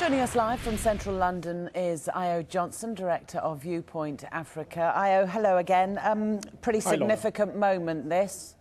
Joining us live from central London is Ayo Johnson, Director of Viewpoint Africa. Ayo, hello again. Pretty significant moment, this.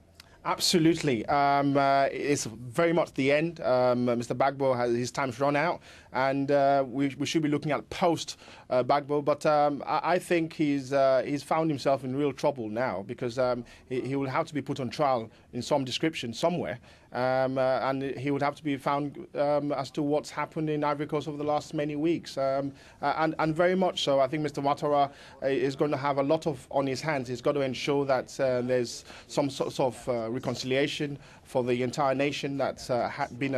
Absolutely. It's very much the end. Mr. Gbagbo has his time's run out, and we should be looking at post Gbagbo. But I think he's found himself in real trouble now, because he will have to be put on trial in some description somewhere, and he would have to be found as to what's happened in Ivory Coast over the last many weeks, and very much so. I think Mr. Outarra is going to have a lot on his hands. He's got to ensure that there's some sort of reconciliation for the entire nation that's been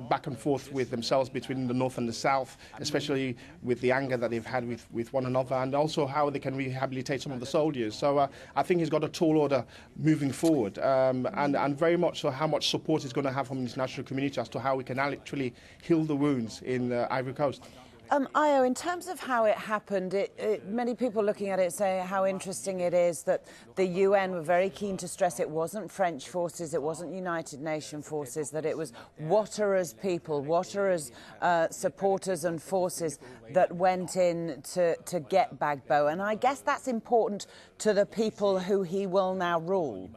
back and forth with themselves between the north and the south, especially with the anger that they've had with one another, and also how they can rehabilitate some of the soldiers. So I think he's got a tall order moving forward, and very much so how much support he's going to have from the international community as to how we can actually heal the wounds in Ivory Coast. Ayo, in terms of how it happened, many people looking at it say how interesting it is that the UN were very keen to stress it wasn't French forces, it wasn't United Nations forces, that it was Ouattara's people, Ouattara's supporters and forces that went in to get Gbagbo. And I guess that's important to the people who he will now rule.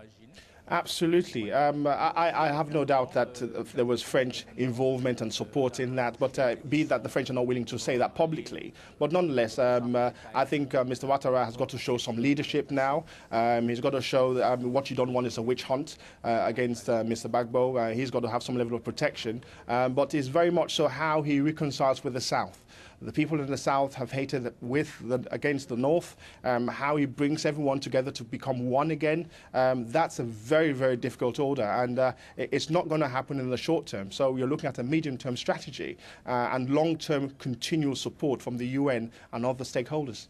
Absolutely. I have no doubt that there was French involvement and support in that, but be that the French are not willing to say that publicly. But nonetheless, I think Mr. Outarra has got to show some leadership now. He's got to show that what you don't want is a witch hunt against Mr. Gbagbo. He's got to have some level of protection, but it's very much so how he reconciles with the South. The people in the South have hated against the North. How he brings everyone together to become one again, that's a very, very difficult order, and it's not going to happen in the short term. So you're looking at a medium-term strategy and long-term continual support from the UN and other stakeholders.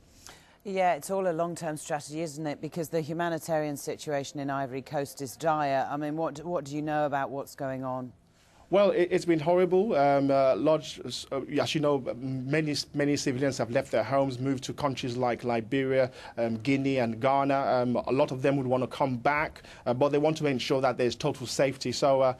Yeah, it's all a long-term strategy, isn't it? Because the humanitarian situation in Ivory Coast is dire. I mean, what do you know about what's going on? Well, it's been horrible. As you know, many civilians have left their homes, moved to countries like Liberia, Guinea and Ghana. A lot of them would want to come back, but they want to ensure that there's total safety. So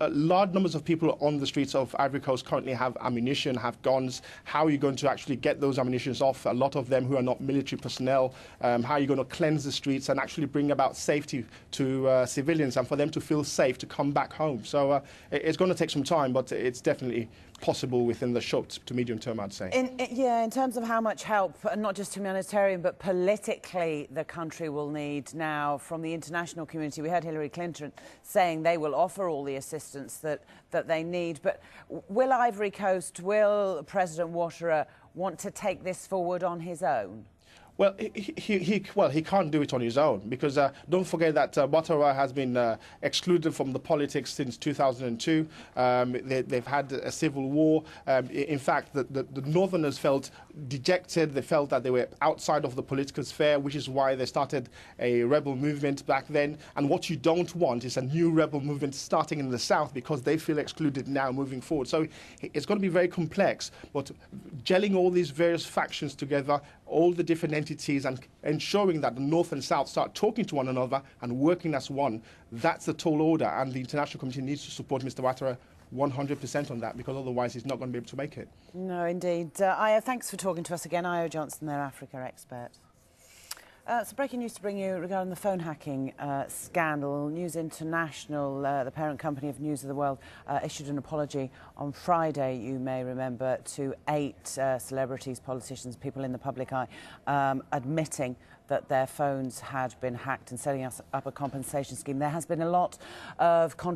large numbers of people on the streets of Ivory Coast currently have ammunition, have guns. How are you going to actually get those ammunitions off? A lot of them who are not military personnel. How are you going to cleanse the streets and actually bring about safety to civilians and for them to feel safe to come back home? So it's going to take some time, but it's definitely possible within the short to medium term, I'd say. In terms of how much help, not just humanitarian, but politically, the country will need now from the international community. We heard Hillary Clinton saying they will offer all the assistance that they need. But will Ivory Coast, will President Ouattara want to take this forward on his own? Well, he can't do it on his own, because don't forget that Ouattara has been excluded from the politics since 2002. They've had a civil war. In fact, the Northerners felt dejected. They felt that they were outside of the political sphere, which is why they started a rebel movement back then. And what you don't want is a new rebel movement starting in the South, because they feel excluded now moving forward. So it's going to be very complex, but gelling all these various factions together, all the different entities, and ensuring that the North and South start talking to one another and working as one, that's the tall order, and the international community needs to support Mr. Ouattara 100% on that, because otherwise he's not going to be able to make it. No, indeed. Ayo, thanks for talking to us again. Ayo Johnson, their Africa expert. So breaking news to bring you regarding the phone hacking scandal. News International, the parent company of News of the World, issued an apology on Friday, you may remember, to 8 celebrities, politicians, people in the public eye, admitting that their phones had been hacked and setting us up a compensation scheme. There has been a lot of